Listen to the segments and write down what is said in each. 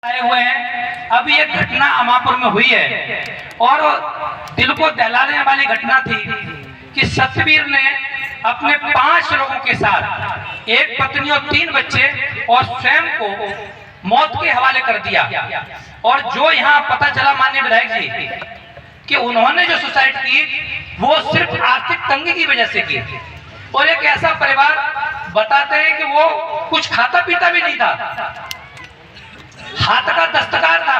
आए हुए हैं। अभी एक घटना अमापुर में हुई है और दिल को दहलाने वाली घटना थी कि सतवीर ने अपने 5 लोगों के साथ, एक पत्नी और 3 बच्चे, और स्वयं को मौत के हवाले कर दिया। और जो यहाँ पता चला माननीय विधायक जी कि उन्होंने जो सुसाइड की वो सिर्फ आर्थिक तंगी की वजह से की। और एक ऐसा परिवार बताते हैं कि वो कुछ खाता पीता भी नहीं था, हाथ का दस्तकार था,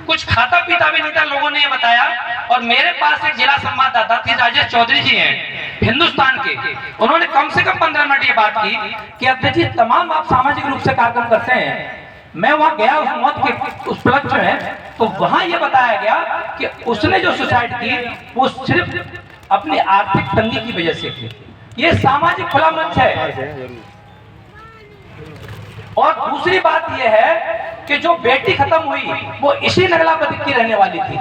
कुछ खाता पीता भी नहीं था, लोगों ने ये बताया। और मेरे पास एक जिला संवाददाता थी, राजेश चौधरी जी हैं हिंदुस्तान के, उन्होंने कम से कम 15 मिनट ये बात की कि अध्यक्ष जी तमाम आप सामाजिक रूप से कार्यक्रम करते हैं, मैं वहां गया उस मौत के उस उपलक्ष्य में, तो वहां ये बताया गया कि उसने जो सुसाइड की वो सिर्फ अपनी आर्थिक तंगी की वजह से की। ये सामाजिक खुला मंच है। और दूसरी बात यह है कि जो बेटी खत्म हुई वो इसी नगलापति की रहने वाली थी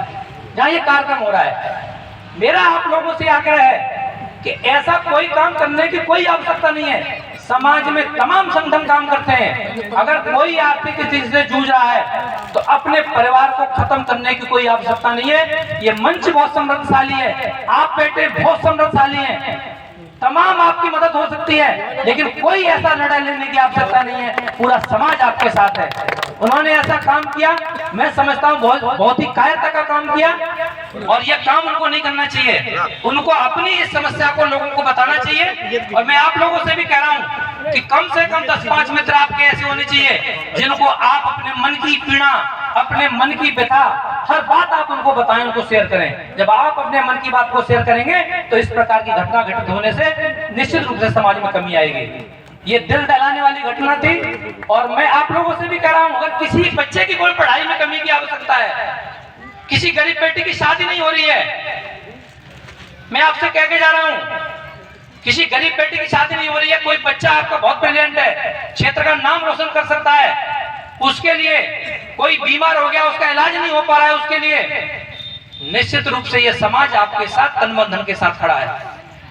जहां ये कार्यक्रम हो रहा है। मेरा आप लोगों से आग्रह है कि ऐसा कोई काम करने की कोई आवश्यकता नहीं है। समाज में तमाम संगठन काम करते हैं, अगर कोई आर्थिक स्थिति से जूझ रहा है तो अपने परिवार को खत्म करने की कोई आवश्यकता नहीं है। ये मंच बहुत समृद्धशाली है, आप बेटे बहुत समृद्धशाली हैं, तमाम आपकी मदद हो सकती है, लेकिन कोई ऐसा निर्णय लेने की आवश्यकता नहीं है, पूरा समाज आपके साथ है। उन्होंने ऐसा काम किया, मैं समझता हूँ बहुत ही कायरता का काम किया, और यह काम उनको नहीं करना चाहिए। उनको अपनी इस समस्या को लोगों को बताना चाहिए। और मैं आप लोगों से भी कह रहा हूँ कि कम से कम 10-5 मित्र आपके ऐसे होने चाहिए जिनको आप अपने मन की पीड़ा, अपने मन की व्यथा, हर बात आप उनको बताएं, उनको शेयर करें। जब आप अपने मन की बात को शेयर करेंगे तो इस प्रकार की घटना घटित होने से निश्चित रूप से समाज में कमी आएगी। ये दिल दहलाने वाली घटना थी। और मैं आप लोगों से भी कह रहा हूं, अगर किसी बच्चे की कोई पढ़ाई में कमी की आवश्यकता है, किसी गरीब बेटी की शादी नहीं हो रही है, मैं आपसे कह के जा रहा हूं, किसी गरीब बेटी की शादी नहीं हो रही है, कोई बच्चा आपका बहुत ब्रिलियंट है, क्षेत्र का नाम रोशन कर सकता है, उसके लिए कोई बीमार हो गया, उसका इलाज नहीं हो पा रहा है, उसके लिए निश्चित रूप से यह समाज आपके साथ तन मन धन के साथ खड़ा है।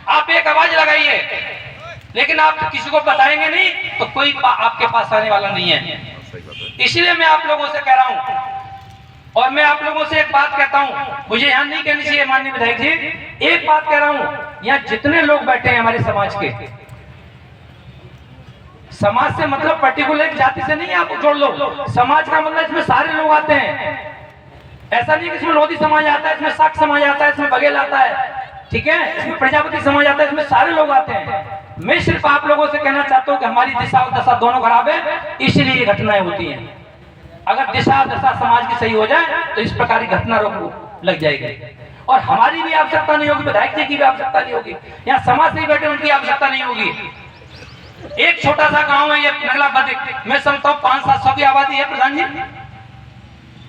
आप एक आवाज लगाइए, लेकिन आप किसी को बताएंगे नहीं तो कोई आपके पास आने वाला नहीं है। इसलिए मैं आप लोगों से कह रहा हूं, और मैं आप लोगों से एक बात कहता हूं, मुझे यहां नहीं कहनी चाहिए माननीय विधायक जी, एक बात कह रहा हूं, यहां जितने लोग बैठे हैं हमारे समाज के, समाज से मतलब पर्टिकुलर जाति से नहीं, आप जोड़ लो, समाज का मतलब इसमें सारे लोग आते हैं। ऐसा नहीं कि इसमें लोधी समाज आता है, इसमें साख समाज आता है, इसमें बघेल आता है, ठीक है, इसमें प्रजापति समाज आता है, इसमें सारे लोग आते हैं। मैं सिर्फ आप लोगों से कहना चाहता हूं कि हमारी दिशा और दशा दोनों खराब है, इसलिए ये घटनाएं होती हैं। अगर दिशा दशा समाज की सही हो जाए तो इस प्रकार की घटना रोक लग जाएगी, और हमारी भी आवश्यकता नहीं होगी, विधायक जी की भी आवश्यकता नहीं होगी, यहाँ समाज से बैठे उनकी आवश्यकता नहीं होगी। एक छोटा सा गांव है ये नगलापति, मैं समझता हूँ 500-700 की आबादी है प्रधान जी,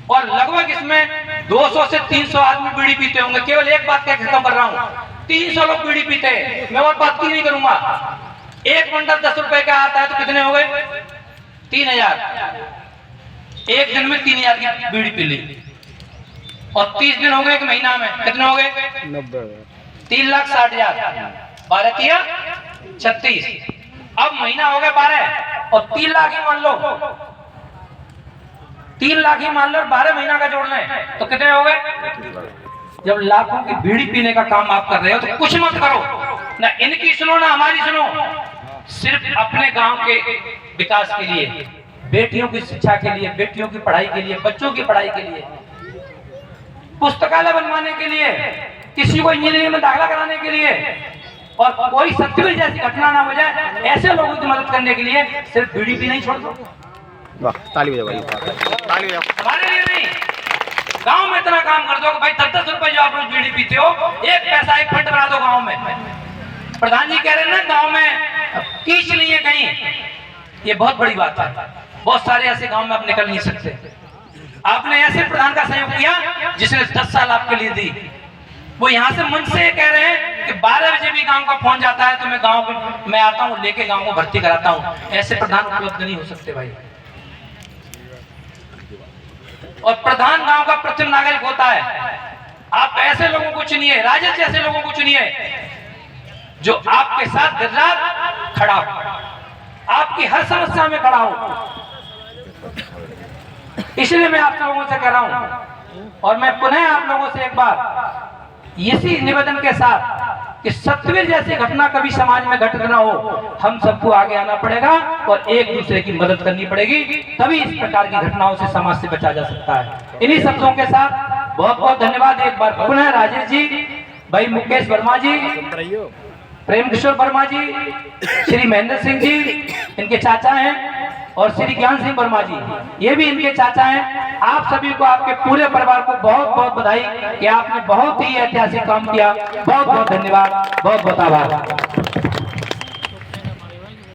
और लगभग इसमें 200 से 300 आदमी बीड़ी पीते होंगे। केवल एक बात कह के खत्म कर रहा हूँ, 300 लोग बीड़ी पीते हैं, मैं और बात की नहीं करूंगा। एक बंडल 10 रुपए का आता है तो कितने हो गए? 3000। एक दिन में 3000 की बीड़ी पी ली, और 30 दिन हो गए, एक महीना में कितने हो गए? 3,60,000। 12 36, अब महीना हो गया 12, और 3 लाख ही मान लो, 3 लाख ही मान लो, 12 महीना का जोड़ लें तो कितने हो गए? जब लाखों की बीड़ी पीने का काम आप कर रहे हो तो कुछ मत करो, ना इनकी सुनो ना हमारी सुनो, सिर्फ अपने गांव के विकास के लिए, बेटियों की शिक्षा के लिए, बेटियों की पढ़ाई के लिए, बच्चों की पढ़ाई के लिए, पुस्तकालय बनवाने के लिए, किसी को इंजीनियरिंग में दाखिला कराने के लिए, और कोई सत्यवीर जैसी घटना ना हो जाए, ऐसे लोगों की मदद करने के लिए सिर्फ बीड़ी पी नहीं छोड़ दो। ताली बजाओ भाई, ताली बजाओ। हमारे लिए नहीं, गांव में इतना काम कर दो कि भाई 10-10 रुपए जो आप रोज बीड़ी पीते हो, एक पैसा एक फंड बना दो गांव में। प्रधान जी कह रहे हैं ना गांव में कीच नहीं है कहीं, ये बहुत बड़ी बात है। बहुत सारे ऐसे गांव में आप निकल नहीं सकते। आपने ऐसे प्रधान का सहयोग किया जिसने 10 साल आपके लिए दी, वो यहाँ से मंच से कह रहे हैं कि 12 बजे भी गांव का फोन जाता है तो मैं गांव में आता हूँ, लेके गांव को भर्ती कराता हूँ। ऐसे प्रधान उपलब्ध नहीं हो सकते भाई। और प्रधान गांव का प्रथम नागरिक होता है। आप ऐसे लोगों को चुनिए, राजेश जैसे लोगों को चुनिए जो आपके साथ दिन रात खड़ा हो, आपकी हर समस्या में खड़ा हो। इसलिए मैं आप लोगों से कह रहा हूं और मैं पुनः आप लोगों से एक बार इसी निवेदन के साथ कि सतवीर जैसी घटना कभी समाज में घटित ना हो, हम सबको आगे आना पड़ेगा और एक दूसरे की मदद करनी पड़ेगी, तभी इस प्रकार की घटनाओं से समाज से बचा जा सकता है। इन्हीं शब्दों के साथ बहुत बहुत धन्यवाद एक बार पुनः राजेश जी, भाई मुकेश वर्मा जी, प्रेम किशोर वर्मा जी, श्री महेंद्र सिंह जी इनके चाचा हैं, और श्री ज्ञान सिंह वर्मा जी ये भी इनके चाचा हैं। आप सभी को, आपके पूरे परिवार को बहुत बहुत बधाई कि आपने बहुत ही ऐतिहासिक काम किया। बहुत बहुत धन्यवाद, बहुत बहुत आभार।